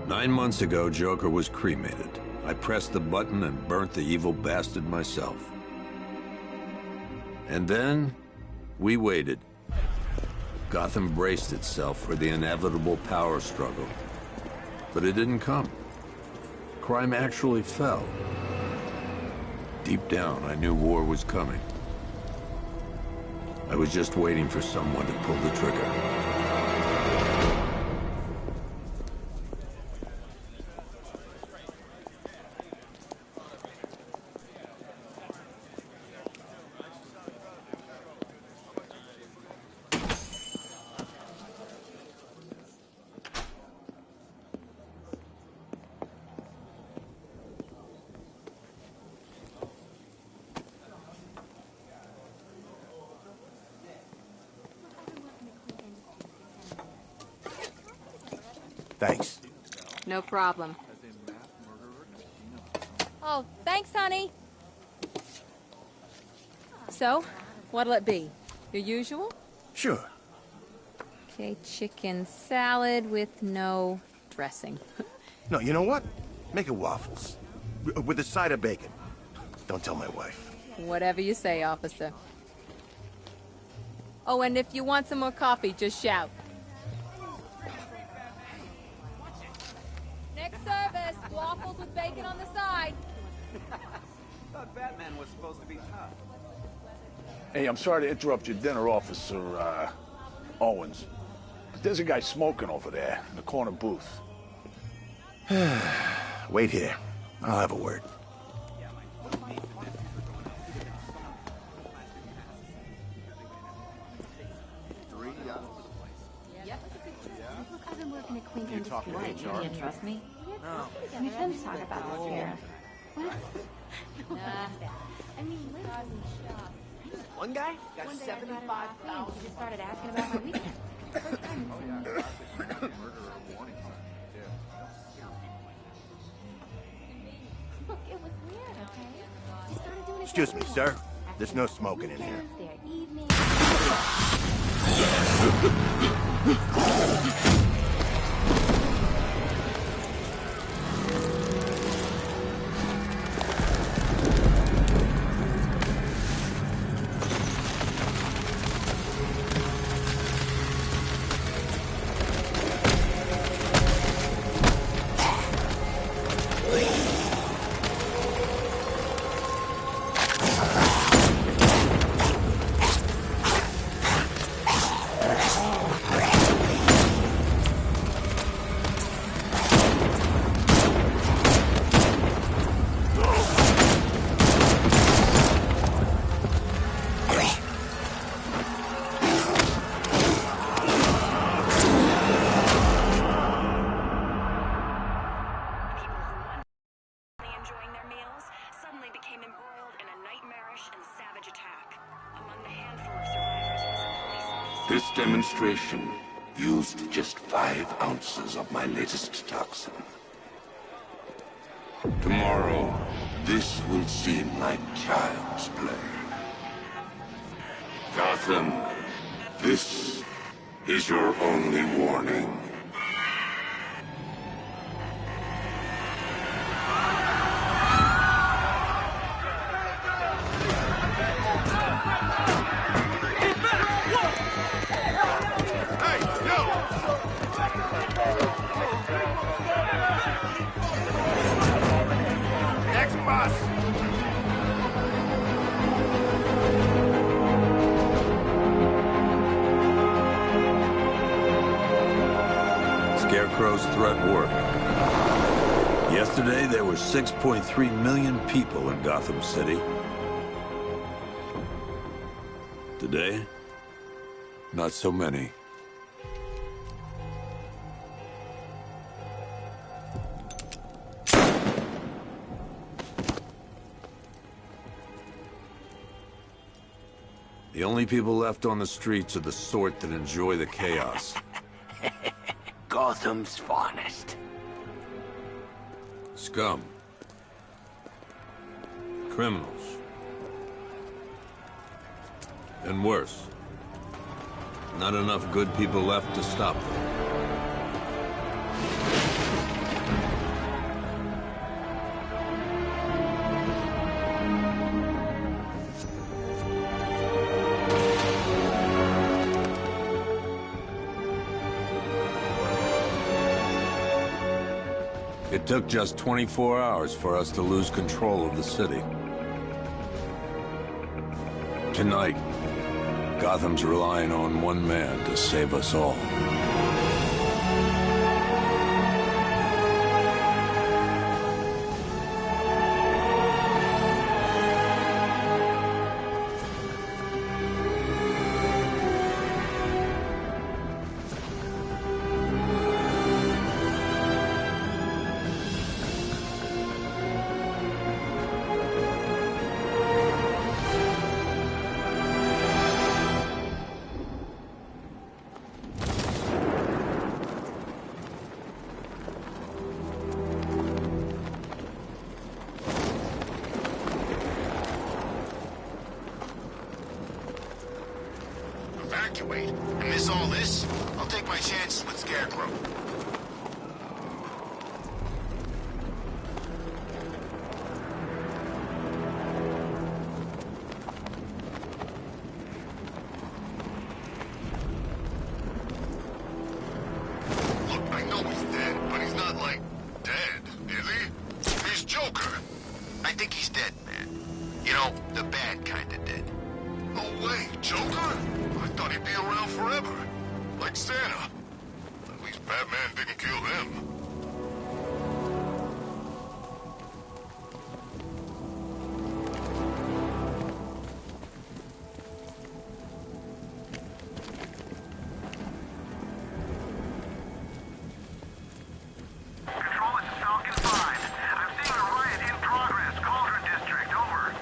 9 months ago, Joker was cremated. I pressed the button and burnt the evil bastard myself. And then, we waited. Gotham braced itself for the inevitable power struggle. But it didn't come. Crime actually fell. Deep down, I knew war was coming. I was just waiting for someone to pull the trigger. Thanks. No problem. Oh, thanks, honey. So, what'll it be? Your usual? Sure. Okay, chicken salad with no dressing. No, you know what? Make it waffles. With a side of bacon. Don't tell my wife. Whatever you say, officer. Oh, and if you want some more coffee, just shout. Next service, waffles with bacon on the side. Thought Batman was supposed to be tough. Hey, I'm sorry to interrupt your dinner, Officer, Owens. But there's a guy smoking over there in the corner booth. Wait here. I'll have a word. I've been working at Queen's Industry. What, you didn't trust me? No. We've been talking about this here. What? I mean, literally. One guy got 75,000. Just started asking about my weekend. First time in 10 years. Look, it was weird, okay? He started doing it. Excuse me, sir. There's no smoking in here. Their evening. This demonstration used just 5 ounces of my latest toxin. Tomorrow, this will seem like child's play. Gotham, this is your only warning. Scarecrow's threat worked. Yesterday, there were 6.3 million people in Gotham City. Today, not so many. The only people left on the streets are the sort that enjoy the chaos. Gotham's finest. Scum. Criminals. And worse. Not enough good people left to stop them. It took just 24 hours for us to lose control of the city. Tonight, Gotham's relying on one man to save us all. Evacuate and miss all this? I'll take my chances with Scarecrow. Look, I know he's dead, but he's not, like, dead, is he? He's Joker. I think he's dead, man. You know, the bad kind of dead. No way, Joker? I thought he'd be around forever. Like Santa. At least Batman didn't kill him. Control, it's Falcon 5. I'm seeing a riot in progress. Cauldron District, over.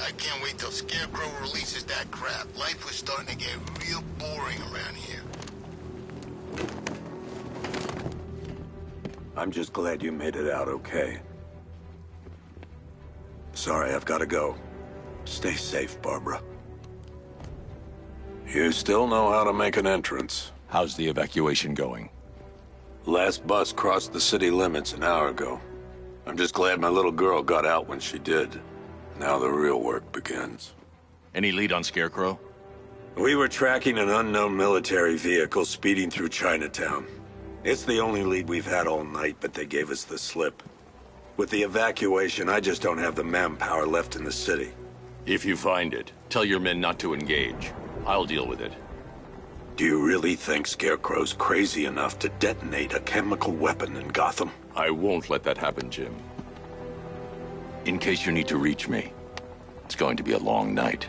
I can't wait till Scarecrow releases that crap. Life was starting to get real boring around here. I'm just glad you made it out okay. Sorry, I've got to go. Stay safe, Barbara. You still know how to make an entrance. How's the evacuation going? Last bus crossed the city limits an hour ago. I'm just glad my little girl got out when she did. Now the real work begins. Any lead on Scarecrow? We were tracking an unknown military vehicle speeding through Chinatown. It's the only lead we've had all night, but they gave us the slip. With the evacuation, I just don't have the manpower left in the city. If you find it, tell your men not to engage. I'll deal with it. Do you really think Scarecrow's crazy enough to detonate a chemical weapon in Gotham? I won't let that happen, Jim. In case you need to reach me, it's going to be a long night.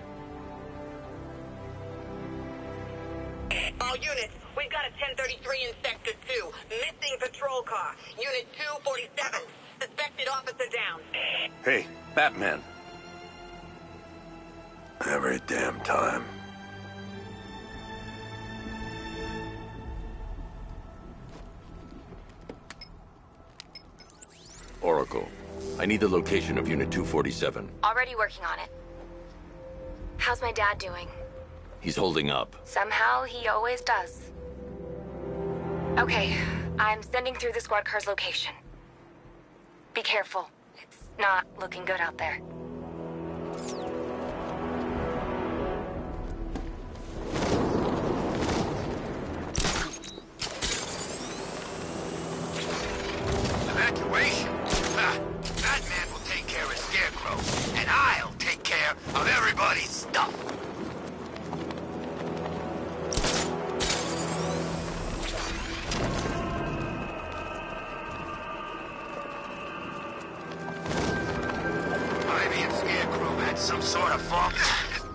All units, we've got a 1033 in Sector 2. Missing patrol car. Unit 247. Suspected officer down. Hey, Batman. Every damn time. Oracle, I need the location of Unit 247. Already working on it. How's my dad doing? He's holding up. Somehow, he always does. Okay, I'm sending through the squad car's location. Be careful. It's not looking good out there. Evacuation? Batman will take care of Scarecrow, and I'll take care of everybody's stuff. Ivy and Scarecrow had some sort of funk.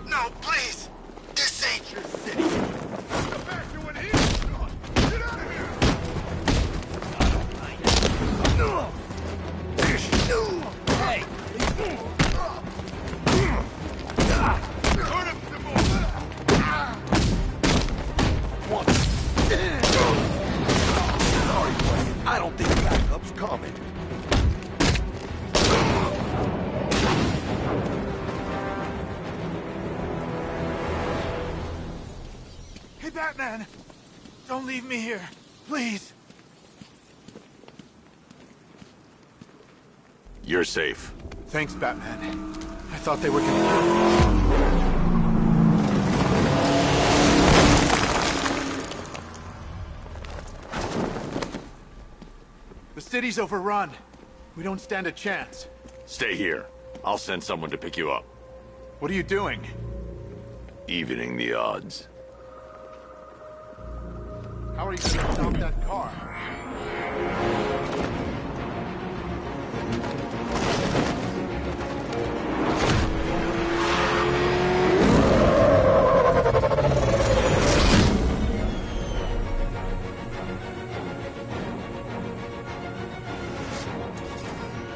No, please! This ain't your city! Go back to what he was doing! Get out of here! Hey! Hurt him some more! Sorry, buddy. I don't think backup's coming. Hey, Batman! Don't leave me here. Please. You're safe. Thanks, Batman. I thought they were gonna kill me. The city's overrun. We don't stand a chance. Stay here. I'll send someone to pick you up. What are you doing? Evening the odds. How are you gonna stop that car?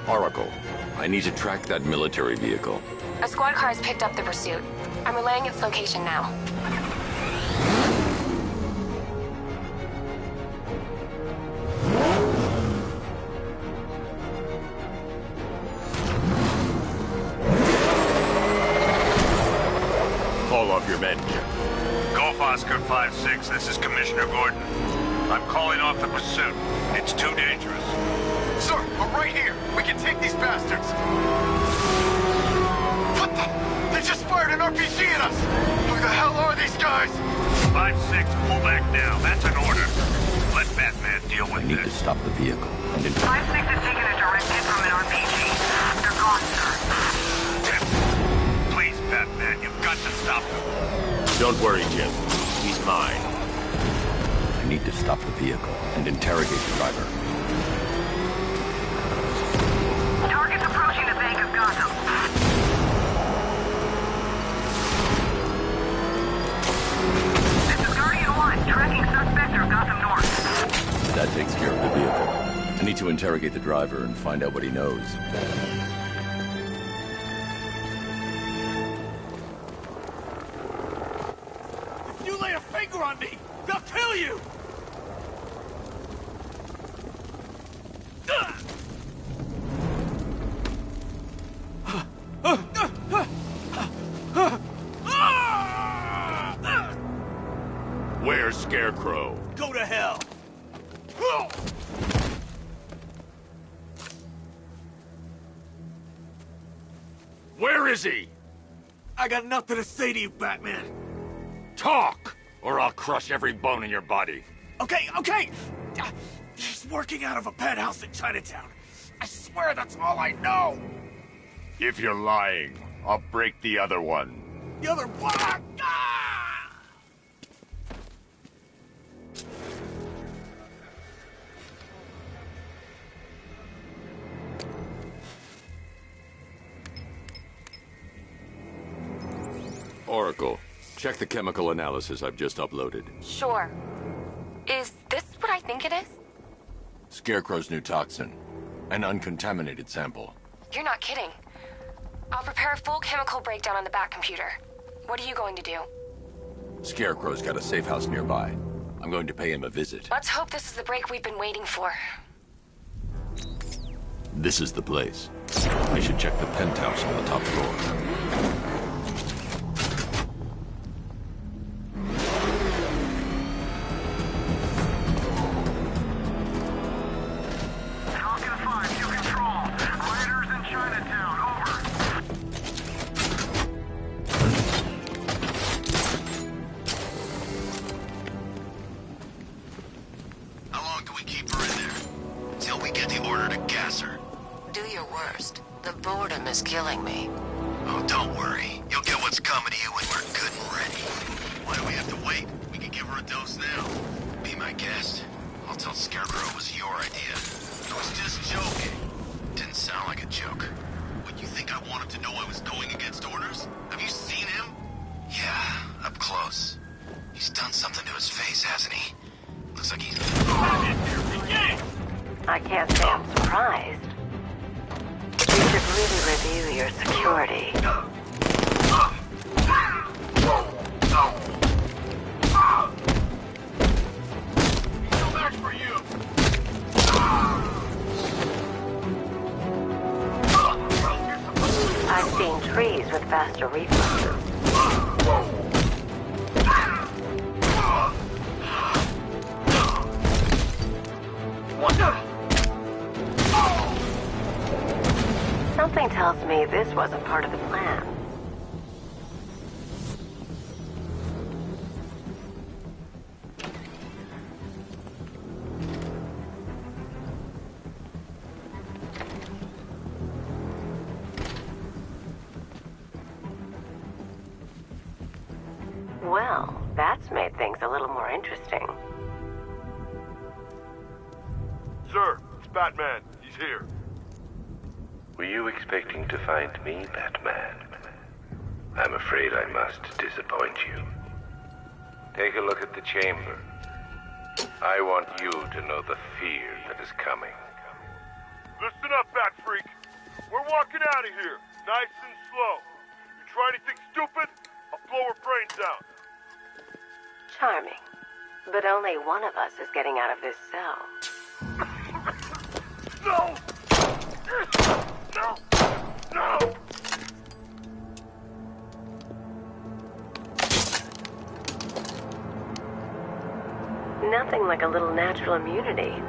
Oracle, I need to track that military vehicle. A squad car has picked up the pursuit. I'm relaying its location now. Call off your men, Jim. Golf Oscar 5-6, this is Commissioner Gordon. I'm calling off the pursuit. It's too dangerous. Sir, we're right here. We can take these bastards. What the? They just fired an RPG at us. Who the hell are these guys? 5-6, pull back now. That's an order. Let Batman deal with I need to this. stop the vehicle and 5-6 has taken a direct hit from an RPG. They're gone, sir. Please, Batman, you've got to stop them. Don't worry, Jim. He's mine. I need to stop the vehicle and interrogate the driver. Target's approaching the Bank of Gotham. This is Guardian 1, tracking suspect through Gotham North. That takes care of the vehicle. I need to interrogate the driver and find out what he knows. If you lay a finger on me, they'll kill you! Where's Scarecrow? Go to hell! Where is he? I got nothing to say to you, Batman. Talk, or I'll crush every bone in your body. Okay. He's working out of a penthouse in Chinatown. I swear that's all I know. If you're lying, I'll break the other one. The other one. Ah! Oracle, check the chemical analysis I've just uploaded. Sure. Is this what I think it is? Scarecrow's new toxin. An uncontaminated sample. You're not kidding. I'll prepare a full chemical breakdown on the back computer. What are you going to do? Scarecrow's got a safe house nearby. I'm going to pay him a visit. Let's hope this is the break we've been waiting for. This is the place. I should check the penthouse on the top floor. Falcon 5 to control. Rioters in Chinatown, over. How long do we keep her in there? Till we get the order to gas her. Do your worst. The boredom is killing me. Oh, don't worry. You'll get what's coming to you when we're good and ready. Why do we have to wait? We can give her a dose now. Be my guest. I'll tell Scarecrow it was your idea. I was just joking. Didn't sound like a joke. What, you think I wanted to know I was going against orders? Have you seen him? Yeah, up close. He's done something to his face, hasn't he? Looks like he's... I can't say I'm surprised. You should really review your security. I've seen trees with faster reflexes. Something tells me this wasn't part of the plan. Well, that's made things a little more interesting. Sir, it's Batman. He's here. Were you expecting to find me, Batman? I'm afraid I must disappoint you. Take a look at the chamber. I want you to know the fear that is coming. Listen up, Bat Freak. We're walking out of here, nice and slow. You try anything stupid, I'll blow her brains out. Charming. But only one of us is getting out of this cell. No! No! No! Nothing like a little natural immunity.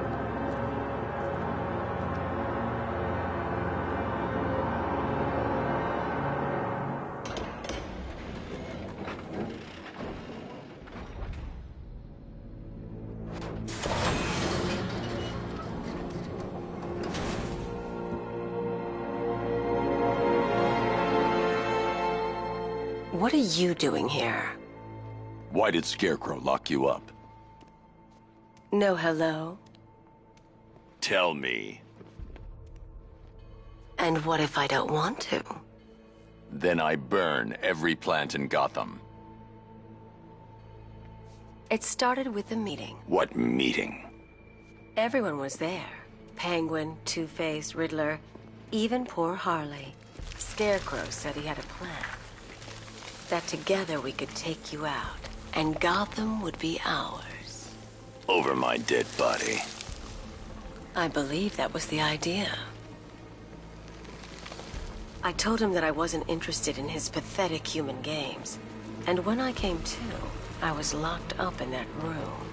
What are you doing here? Why did Scarecrow lock you up? No hello? Tell me. And what if I don't want to? Then I burn every plant in Gotham. It started with a meeting. What meeting? Everyone was there. Penguin, Two-Face, Riddler, even poor Harley. Scarecrow said he had a plan. That together we could take you out, and Gotham would be ours. Over my dead body. I believe that was the idea. I told him that I wasn't interested in his pathetic human games. And when I came to, I was locked up in that room.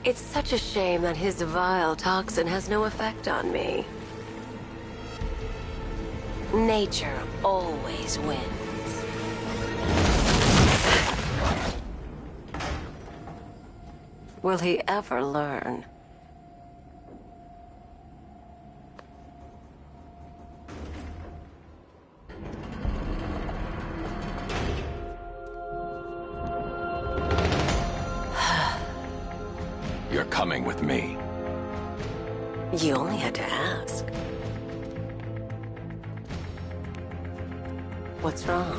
It's such a shame that his vile toxin has no effect on me. Nature always wins. Will he ever learn? You're coming with me. You only had to ask. What's wrong?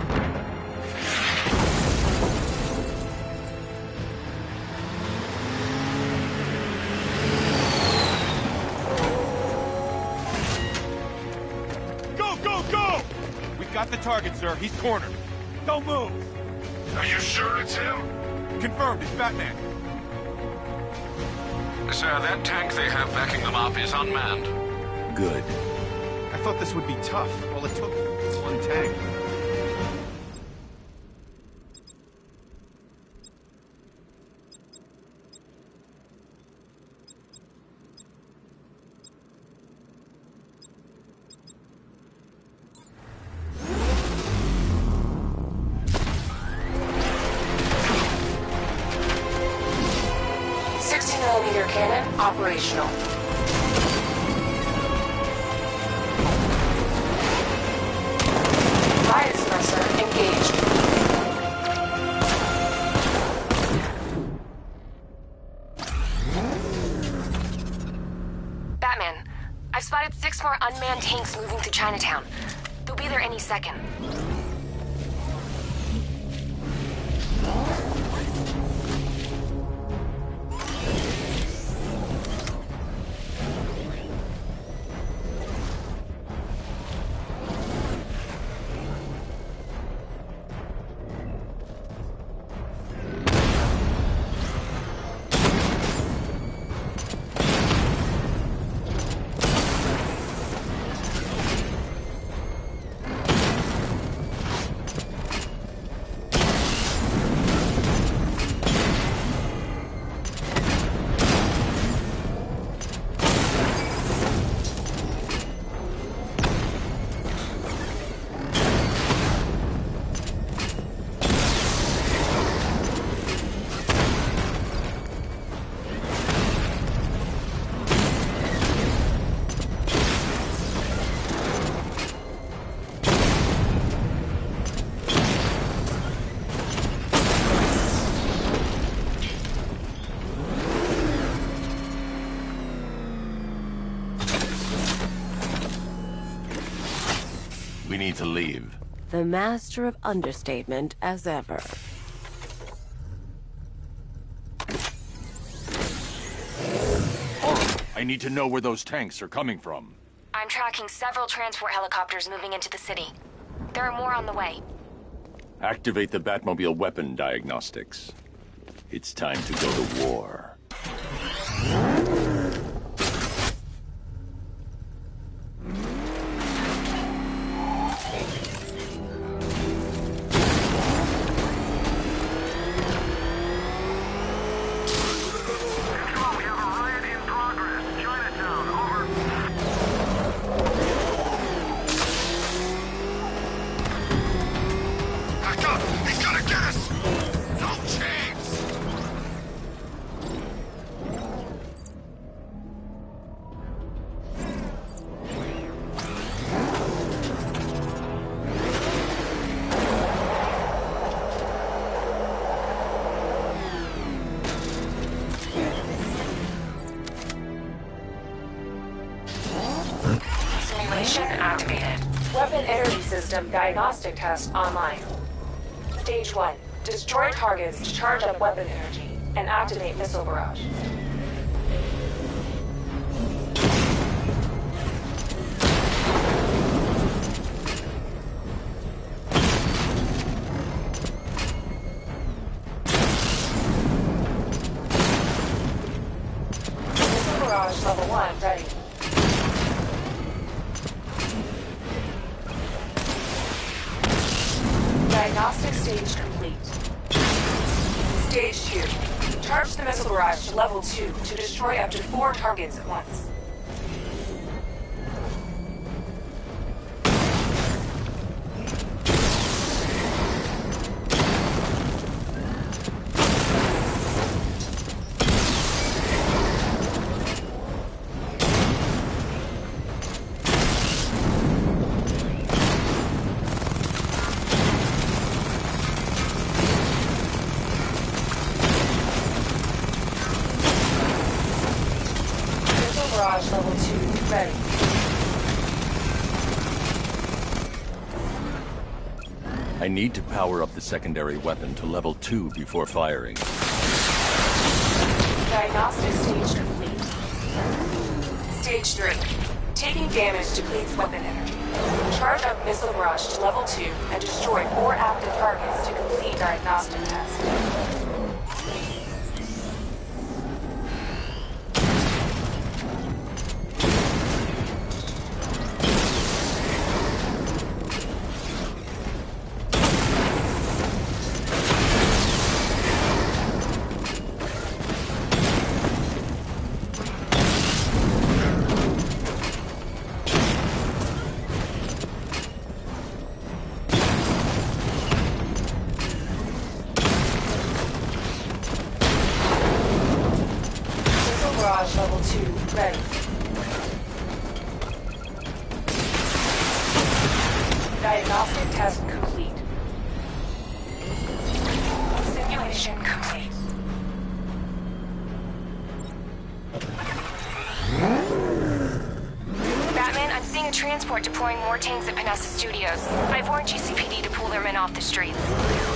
Go! We've got the target, sir. He's cornered. Don't move. Are you sure it's him? Confirmed. It's Batman. Sir, that tank they have backing them up is unmanned. Good. I thought this would be tough. All it took was one tank. Cannon operational. Fire suppressor engaged. Batman, I've spotted 6 more unmanned tanks moving through Chinatown. They'll be there any second. need to leave. The master of understatement as ever. I need to know where those tanks are coming from. I'm tracking several transport helicopters moving into the city. There are more on the way. Activate the Batmobile weapon diagnostics. It's time to go to war. Activated. Weapon energy system diagnostic test online. Stage 1. Destroy targets to charge up weapon energy and activate missile barrage. Missile barrage level 1 ready. Diagnostic stage complete. Stage 2. Charge the missile barrage to level 2 to destroy up to 4 targets at once. Barrage level 2 ready. I need to power up the secondary weapon to level 2 before firing. Diagnostic stage complete. Stage 3. Taking damage depletes weapon energy. Charge up missile barrage to level 2 and destroy 4 active targets to complete diagnostic test. Barrage level 2 ready. Diagnostic test complete. Simulation complete. Batman, I'm seeing a transport deploying more tanks at Panessa Studios. I've warned GCPD to pull their men off the streets.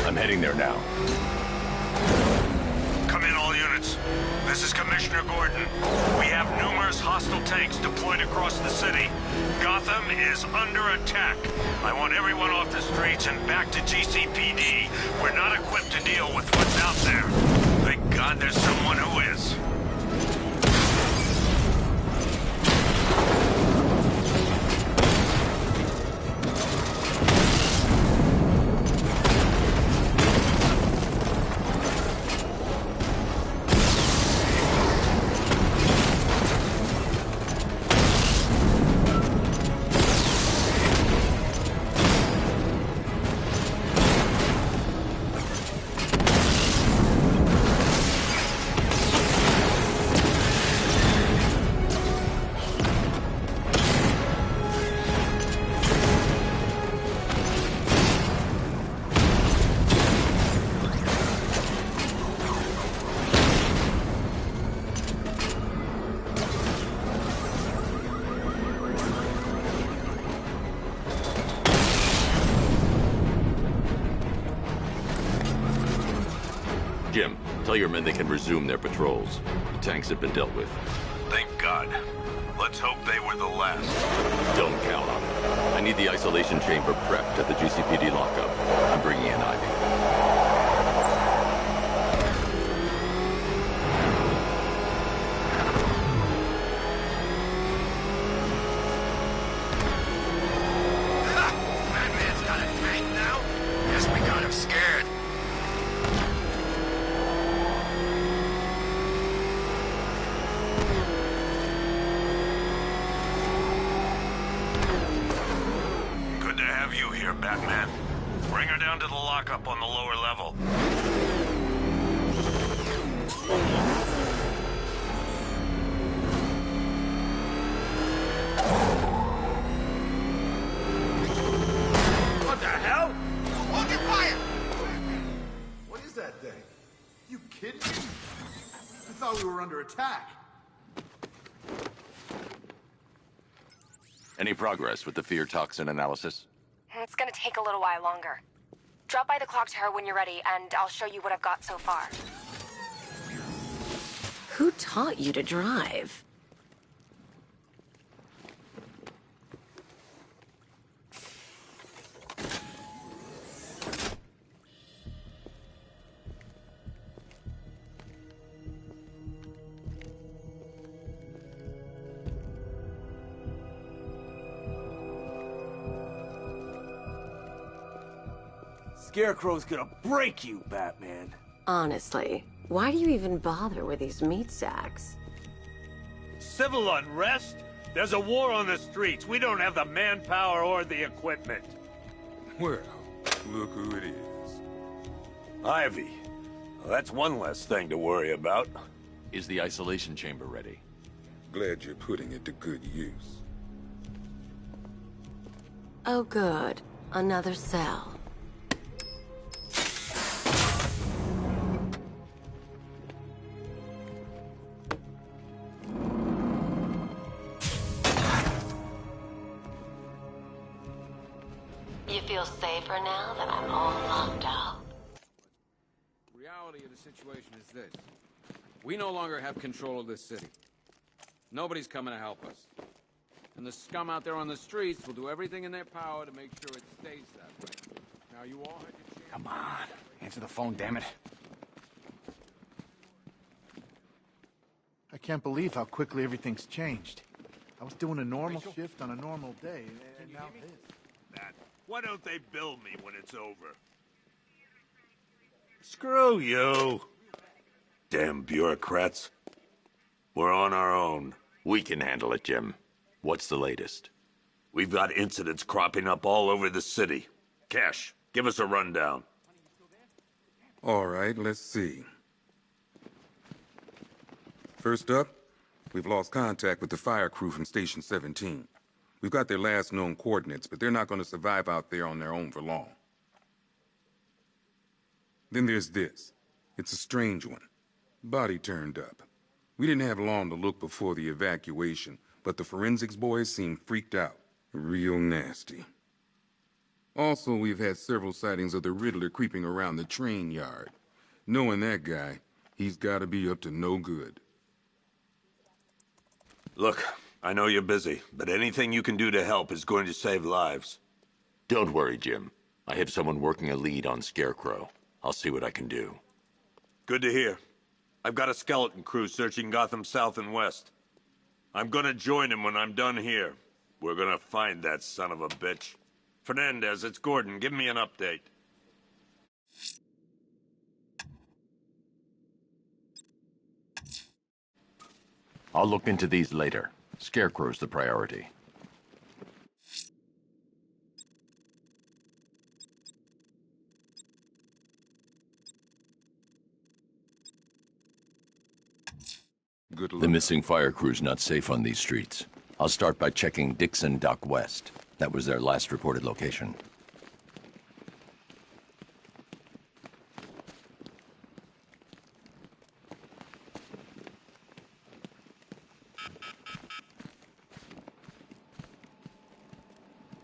I'm heading there now. Come in, all units. This is Commissioner Gordon. We have numerous hostile tanks deployed across the city. Gotham is under attack. I want everyone off the streets and back to GCPD. We're not equipped to deal with what's out there. Thank God there's someone who is. Jim, tell your men they can resume their patrols. The tanks have been dealt with. Thank God. Let's hope they were the last. Don't count on it. I need the isolation chamber prepped at the GCPD lockup. I'm bringing in Ivy. Batman's got a tank now? Guess we got him scared. Good to have you here, Batman. Bring her down to the lockup on the lower level. What the hell? Hold your fire! What is that thing? You kidding me? I thought we were under attack. Any progress with the fear toxin analysis? It's gonna take a little while longer. Drop by the clock tower when you're ready, and I'll show you what I've got so far. Who taught you to drive? Scarecrow's gonna break you, Batman. Honestly, why do you even bother with these meat sacks? Civil unrest? There's a war on the streets. We don't have the manpower or the equipment. Well, look who it is. Ivy. Well, that's one less thing to worry about. Is the isolation chamber ready? Glad you're putting it to good use. Oh good, another cell. You feel safer now that I'm all locked out? Reality of the situation is this. We no longer have control of this city. Nobody's coming to help us. And the scum out there on the streets will do everything in their power to make sure it stays that way. Now you all had your chance. Come on. Answer the phone, damn it. I can't believe how quickly everything's changed. I was doing a normal shift on a normal day, and now this. That. Why don't they bill me when it's over? Screw you. Damn bureaucrats. We're on our own. We can handle it, Jim. What's the latest? We've got incidents cropping up all over the city. Cash, give us a rundown. All right, let's see. First up, we've lost contact with the fire crew from Station 17. We've got their last known coordinates, but they're not going to survive out there on their own for long. Then there's this. It's a strange one. Body turned up. We didn't have long to look before the evacuation, but the forensics boys seemed freaked out. Real nasty. Also, we've had several sightings of the Riddler creeping around the train yard. Knowing that guy, he's got to be up to no good. Look, I know you're busy, but anything you can do to help is going to save lives. Don't worry, Jim. I have someone working a lead on Scarecrow. I'll see what I can do. Good to hear. I've got a skeleton crew searching Gotham South and West. I'm gonna join him when I'm done here. We're gonna find that son of a bitch. Fernandez, it's Gordon. Give me an update. I'll look into these later. Scarecrow's the priority. Good luck. The missing fire crew's not safe on these streets. I'll start by checking Dixon Dock West. That was their last reported location.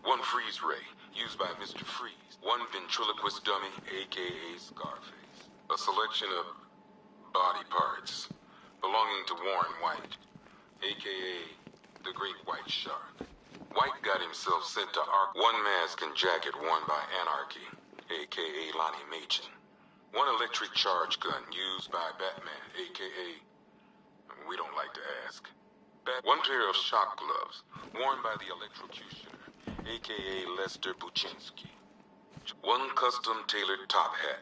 One freeze ray, used by Mr. Freeze. One ventriloquist dummy, a.k.a. Scarface. A A selection of body parts belonging to Warren White, a.k.a. the Great White Shark. White got himself sent to one mask and jacket worn by Anarchy, a.k.a. Lonnie Machin. One electric charge gun used by Batman, a.k.a. we don't like to ask. One pair of shock gloves worn by the electrocutioner, a.k.a. Lester Buczynski. One custom-tailored top hat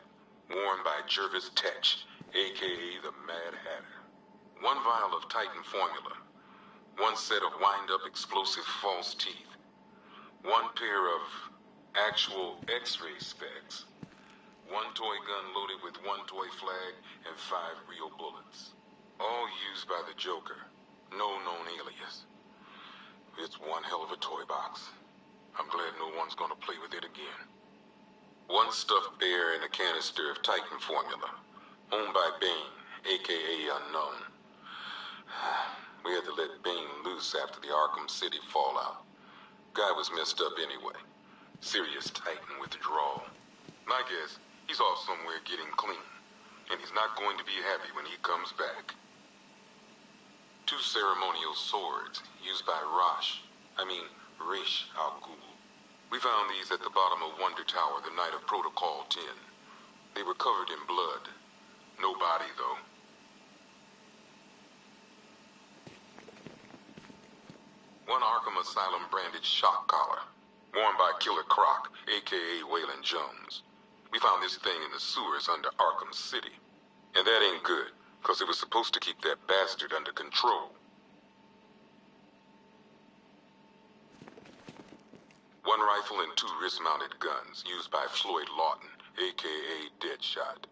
worn by Jervis Tetch, a.k.a. the Mad Hatter. One vial of Titan formula. One set of wind-up explosive false teeth. One pair of actual X-ray specs. One toy gun loaded with one toy flag and 5 real bullets. All used by the Joker. No known alias. It's one hell of a toy box. I'm glad no one's gonna play with it again. One stuffed bear and a canister of Titan formula, owned by Bane, a.k.a. Unknown. We had to let Bane loose after the Arkham City fallout. Guy was messed up anyway. Serious Titan withdrawal. My guess, he's off somewhere getting clean, and he's not going to be happy when he comes back. 2 ceremonial swords used by Ra's al Ghul. We found these at the bottom of Wonder Tower the night of Protocol 10. They were covered in blood. No body, though. One Arkham Asylum branded shock collar, worn by Killer Croc, a.k.a. Waylon Jones. We found this thing in the sewers under Arkham City. And that ain't good, because it was supposed to keep that bastard under control. One rifle and 2 wrist-mounted guns used by Floyd Lawton, a.k.a. Deadshot.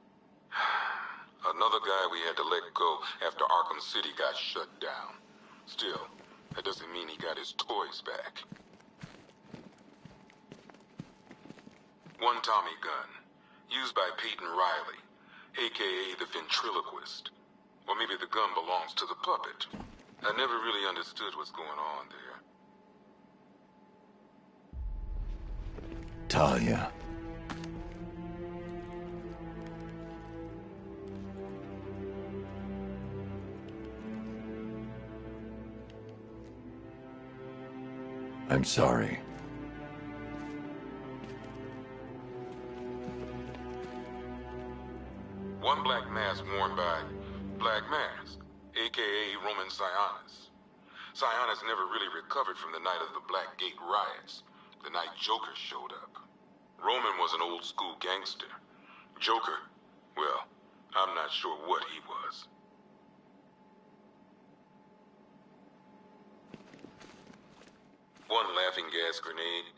Another guy we had to let go after Arkham City got shut down. Still, that doesn't mean he got his toys back. One Tommy gun, used by Peyton Riley, a.k.a. the ventriloquist. Or maybe the gun belongs to the puppet. I never really understood what's going on there. Talia. I'm sorry. One black mask worn by Black Mask, a.k.a. Roman Sionis. Sionis never really recovered from the night of the Blackgate riots, the night Joker showed up. Roman was an old-school gangster. Joker, well, I'm not sure what he was. One laughing gas grenade,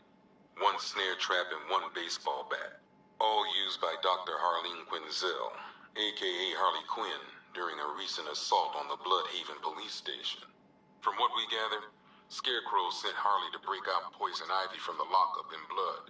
one snare trap, and one baseball bat. All used by Dr. Harleen Quinzel, a.k.a. Harley Quinn, during a recent assault on the Bloodhaven police station. From what we gathered, Scarecrow sent Harley to break out Poison Ivy from the lockup in blood.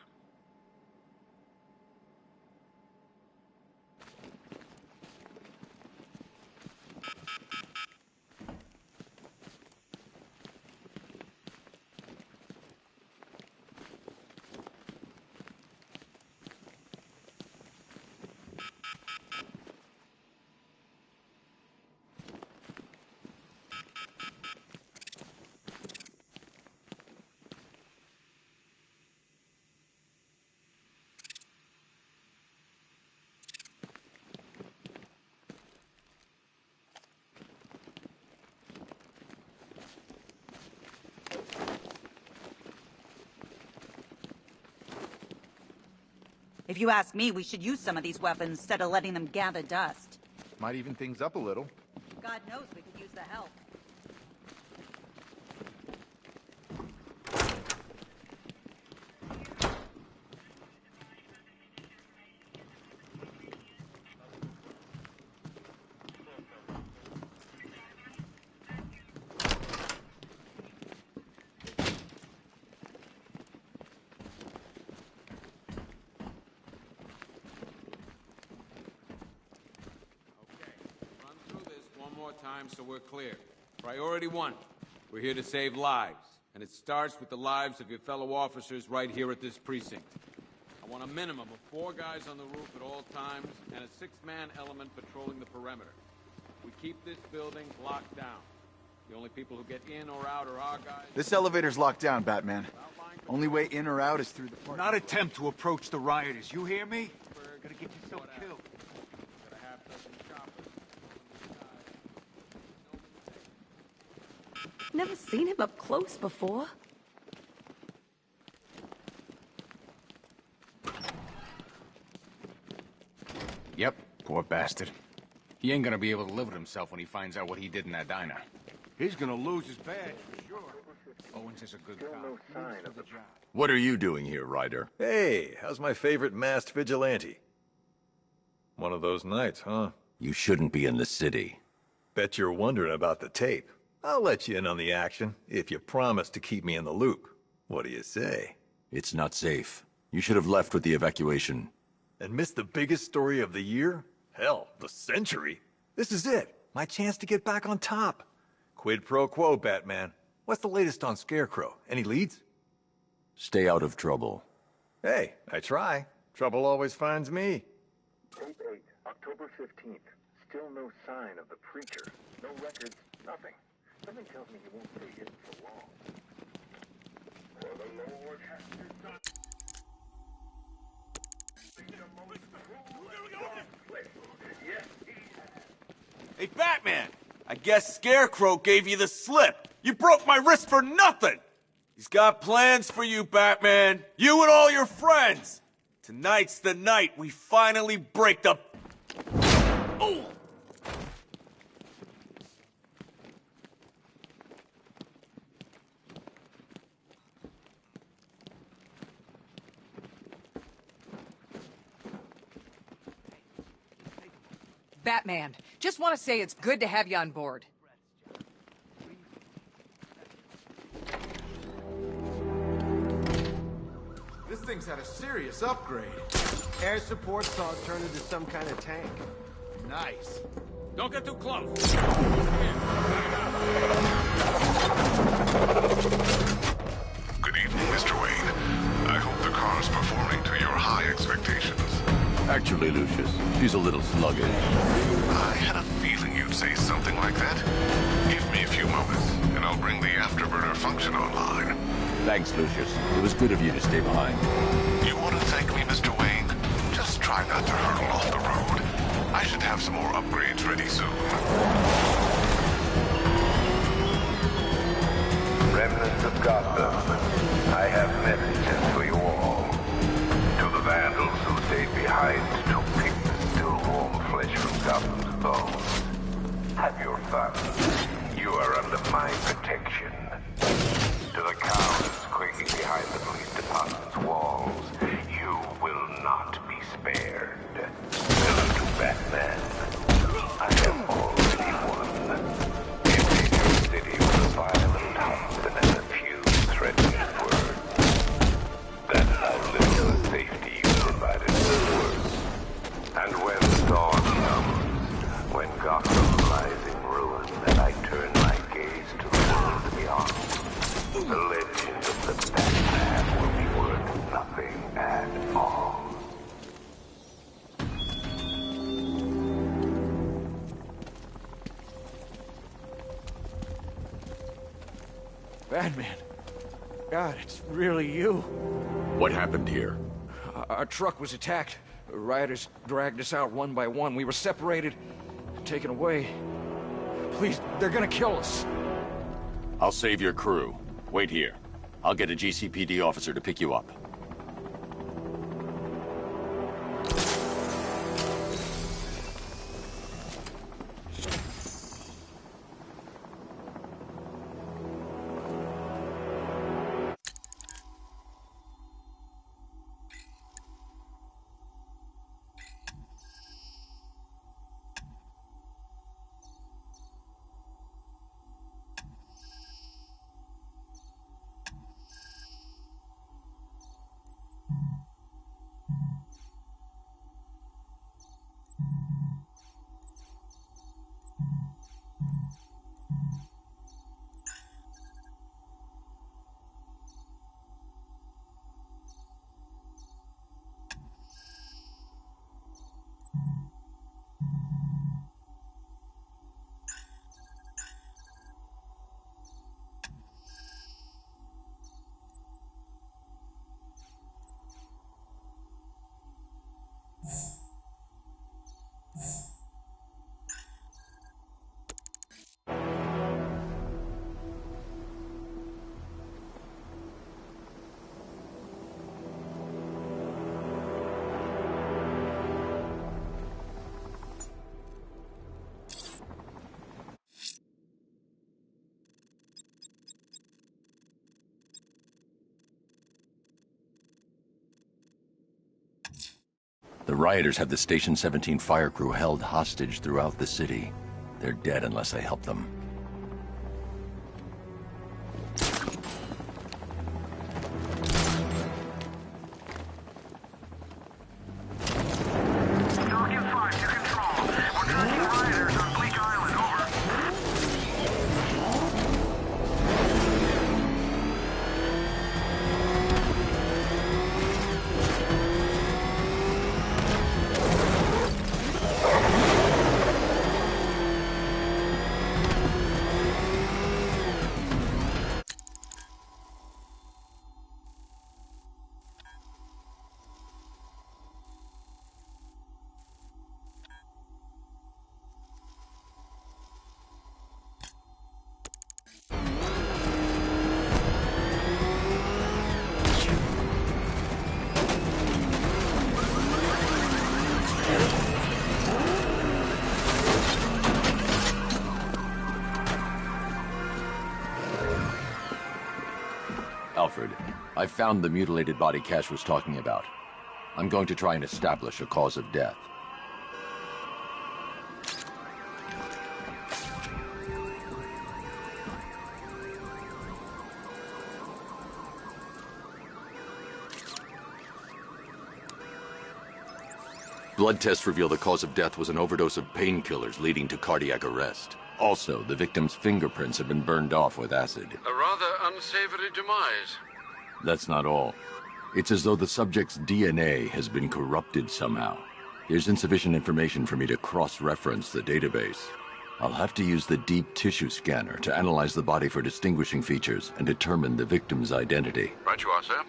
If you ask me, we should use some of these weapons instead of letting them gather dust. Might even things up a little. God knows we could use the help. Time so we're clear. Priority 1. We're here to save lives, and it starts with the lives of your fellow officers right here at this precinct. I want a minimum of 4 guys on the roof at all times and a 6-man element patrolling the perimeter. We keep this building locked down. The only people who get in or out are our guys. This elevator's locked down, Batman. Only way in or out is through the park. Not attempt to approach the rioters. You hear me? Gotta get yourself killed. Got a half-dozen choppers. Never seen him up close before. Yep, poor bastard. He ain't gonna be able to live with himself when he finds out what he did in that diner. He's gonna lose his badge for sure. Owens is a good cop. What are you doing here, Ryder? Hey, how's my favorite masked vigilante? One of those nights, huh? You shouldn't be in the city. Bet you're wondering about the tape. I'll let you in on the action, if you promise to keep me in the loop. What do you say? It's not safe. You should have left with the evacuation. And missed the biggest story of the year? Hell, the century. This is it. My chance to get back on top. Quid pro quo, Batman. What's the latest on Scarecrow? Any leads? Stay out of trouble. Hey, I try. Trouble always finds me. Tape 8, October 15th. Still no sign of the preacher. No records, nothing. Something tells me he won't stay hidden for long. For the Lord has done. Hey, Batman! I guess Scarecrow gave you the slip. You broke my wrist for nothing! He's got plans for you, Batman. You and all your friends. Tonight's the night we finally break the... Oh! Batman, just want to say it's good to have you on board. This thing's had a serious upgrade. Air support saw it turn into some kind of tank. Nice. Don't get too close. Good evening, Mr. Wayne. I hope the car's performing to your high expectations. Actually, Lucius, she's a little sluggish. I had a feeling you'd say something like that. Give me a few moments, and I'll bring the afterburner function online. Thanks, Lucius. It was good of you to stay behind. You want to thank me, Mr. Wayne? Just try not to hurtle off the road. I should have some more upgrades ready soon. Remnants of Gotham, I have messages for you all. To the vandals who stayed behind to pick the still warm flesh from Gotham's bones, have your fun. You are under my protection. To the cowards quaking behind the police department's walls, you will not be spared. To Batman, I have already won. Emptied your city with a violent hump and a few threatening words. That's how little safety you provided for worse. And when the dawn comes, when Gotham lies in ruin, and I turn my gaze to the world beyond, the legend of the Batman will be worth nothing at all. Batman. God, it's really you. What happened here? Our truck was attacked. Rioters dragged us out one by one. We were separated, taken away. Please, they're gonna kill us. I'll save your crew. Wait here. I'll get a GCPD officer to pick you up. The rioters have the Station 17 fire crew held hostage throughout the city. They're dead unless I help them. Alfred, I found the mutilated body Cash was talking about. I'm going to try and establish a cause of death. Blood tests reveal the cause of death was an overdose of painkillers leading to cardiac arrest. Also, the victim's fingerprints have been burned off with acid. A rather unsavory demise. That's not all. It's as though the subject's DNA has been corrupted somehow. There's insufficient information for me to cross-reference the database. I'll have to use the deep tissue scanner to analyze the body for distinguishing features and determine the victim's identity. Right you are, sir.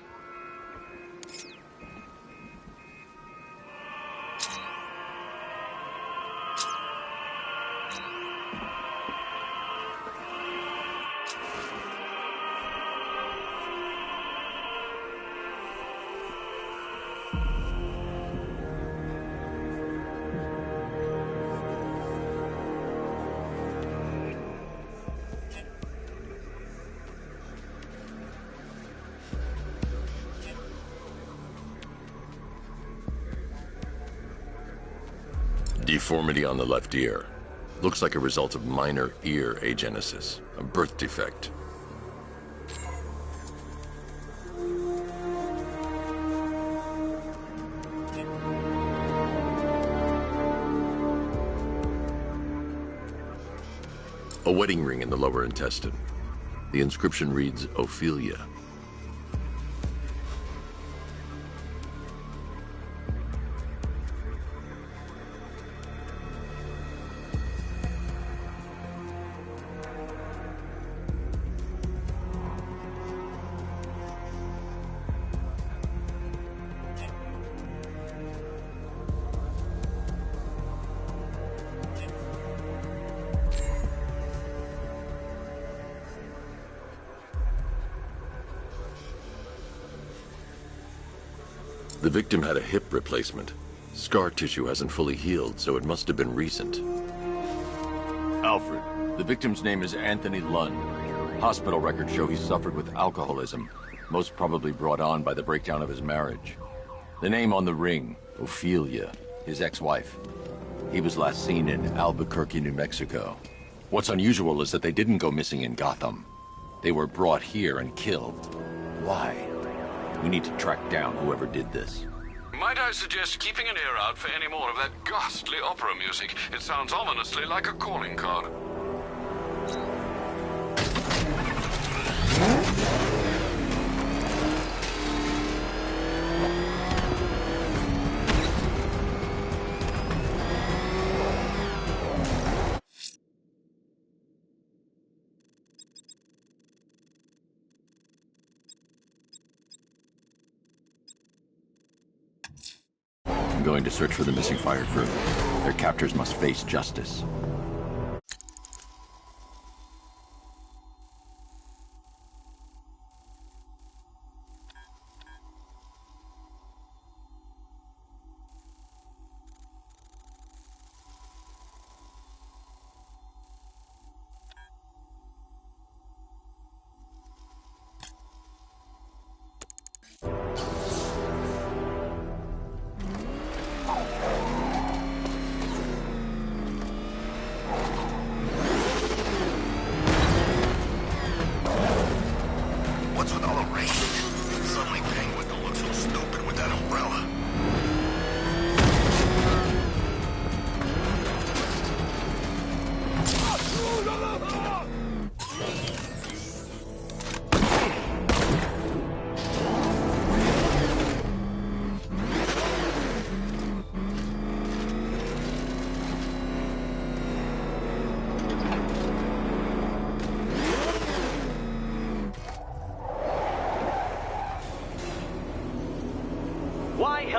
Deformity on the left ear. Looks like a result of minor ear agenesis, a birth defect. A wedding ring in the lower intestine. The inscription reads, Ophelia. The victim had a hip replacement. Scar tissue hasn't fully healed, so it must have been recent. Alfred, the victim's name is Anthony Lund. Hospital records show he suffered with alcoholism, most probably brought on by the breakdown of his marriage. The name on the ring, Ophelia, his ex-wife. He was last seen in Albuquerque, New Mexico. What's unusual is that they didn't go missing in Gotham. They were brought here and killed. Why? We need to track down whoever did this. Might I suggest keeping an ear out for any more of that ghastly opera music? It sounds ominously like a calling card. I'm going to search for the missing fire crew. Their captors must face justice.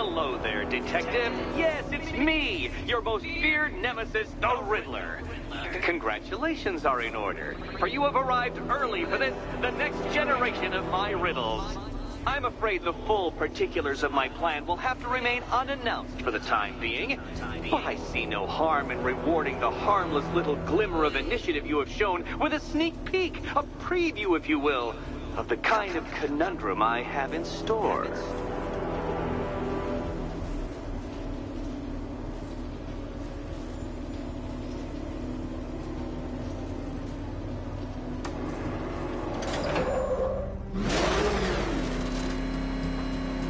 Hello there, Detective. Yes, it's me, your most feared nemesis, the Riddler. Congratulations are in order, for you have arrived early for this, the next generation of my riddles. I'm afraid the full particulars of my plan will have to remain unannounced for the time being, but I see no harm in rewarding the harmless little glimmer of initiative you have shown with a sneak peek, a preview, if you will, of the kind of conundrum I have in store.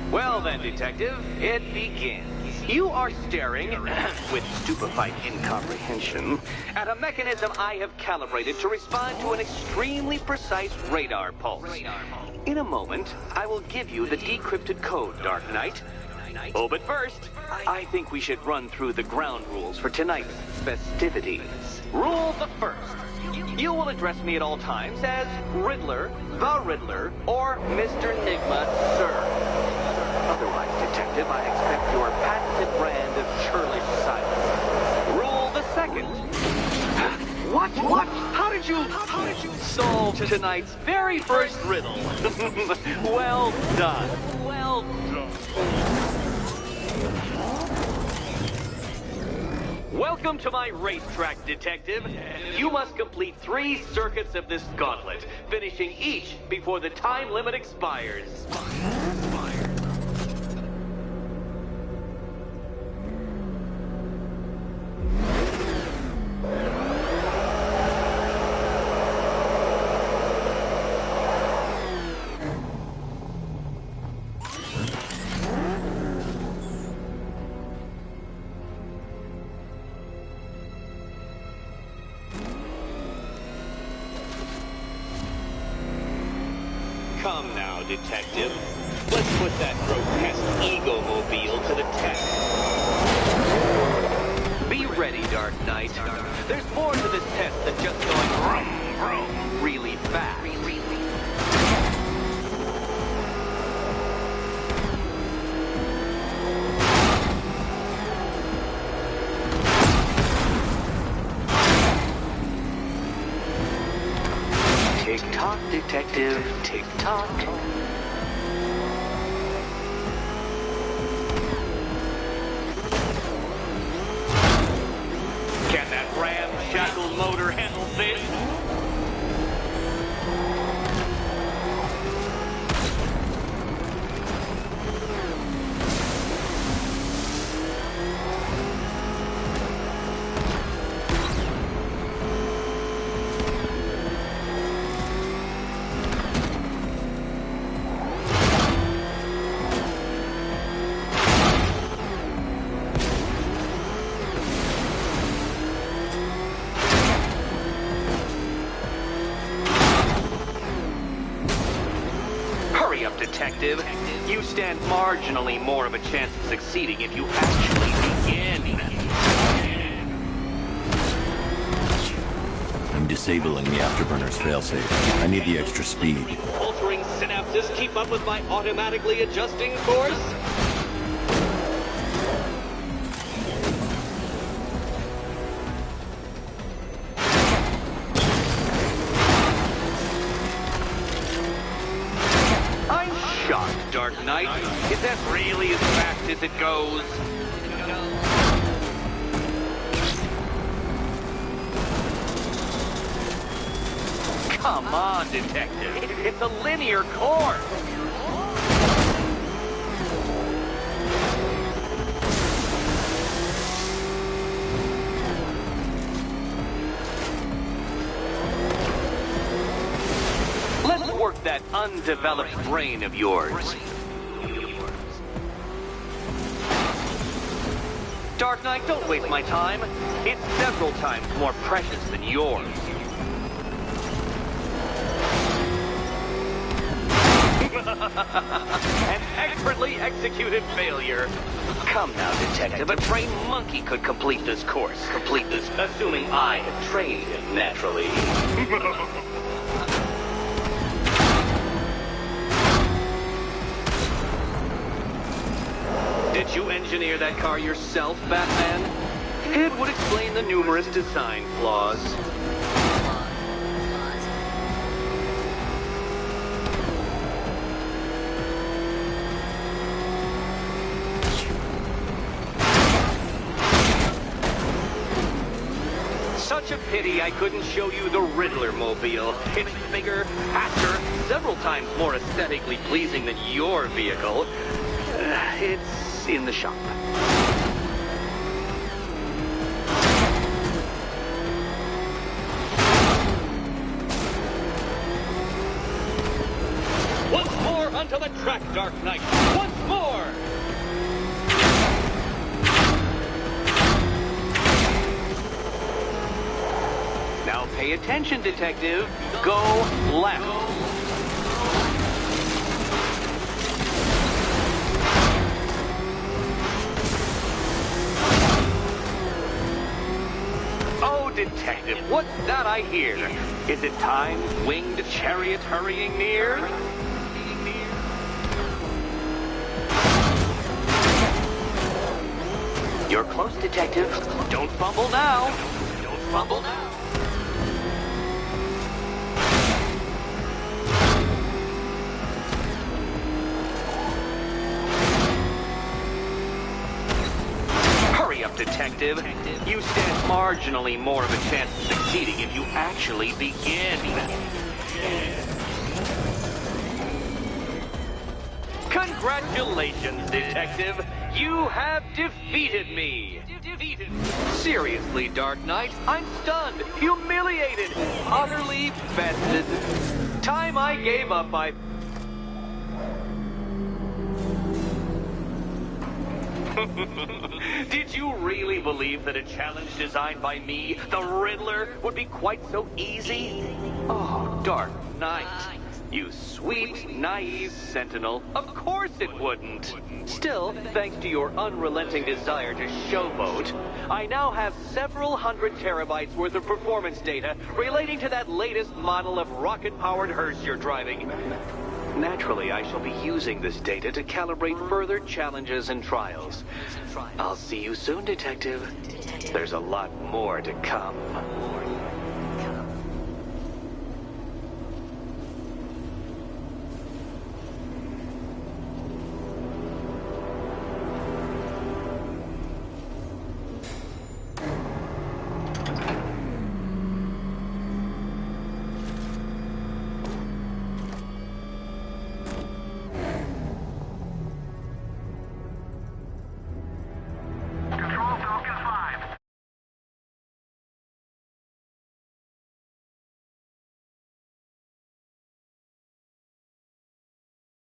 Well then, Detective, it begins. You are staring, with stupefied incomprehension, at a mechanism I have calibrated to respond to an extremely precise radar pulse. In a moment, I will give you the decrypted code, Dark Knight. Oh, but first, I think we should run through the ground rules for tonight's festivities. Rule the first. You will address me at all times as Riddler, the Riddler, or Mr. Nigma, sir. Otherwise, Detective, I expect your patented brand of churlish silence. Rule the second. What? How did you solve tonight's very first riddle? Well done. Well done. Welcome to my racetrack, Detective. You must complete 3 circuits of this gauntlet, finishing each before the time limit expires. Come now, Detective. Let's put that grotesque ego-mobile to the test. Be ready, Dark Knight. There's more to this test than just going vroom, vroom really fast. Tick-tock, Detective, tick-tock. Can that ramshackle motor handle this? Detective. You stand marginally more of a chance of succeeding if you actually begin. I'm disabling the afterburner's failsafe. I need the extra speed. Altering synapses keep up with my automatically adjusting course? Dark Knight, is that really as fast as it goes? Come on, Detective. It's a linear course. Let's work that undeveloped brain of yours. Dark Knight, don't waste my time. It's several times more precious than yours. An expertly executed failure. Come now, Detective. A trained monkey could complete this course. Assuming I had trained him naturally. Did you engineer that car yourself, Batman? It would explain the numerous design flaws. Such a pity I couldn't show you the Riddler mobile. It's bigger, faster, several times more aesthetically pleasing than your vehicle. It's in the shop. Once more onto the track, Dark Knight. Once more! Now pay attention, Detective. Go left. Oh, Detective, what's that I hear? Is it time, winged chariot hurrying near? You're close, Detective. Don't fumble now. Don't fumble now. Hurry up, Detective. You stand marginally more of a chance of succeeding if you actually begin. Congratulations, Detective. You have defeated me. Seriously, Dark Knight, I'm stunned, humiliated, utterly bested. Time I gave up, Did you really believe that a challenge designed by me, the Riddler, would be quite so easy? Oh, Dark Knight. You sweet, naive sentinel. Of course it wouldn't. Still, thanks to your unrelenting desire to showboat, I now have several hundred terabytes worth of performance data relating to that latest model of rocket-powered hearse you're driving. Naturally, I shall be using this data to calibrate further challenges and trials. I'll see you soon, Detective. There's a lot more to come.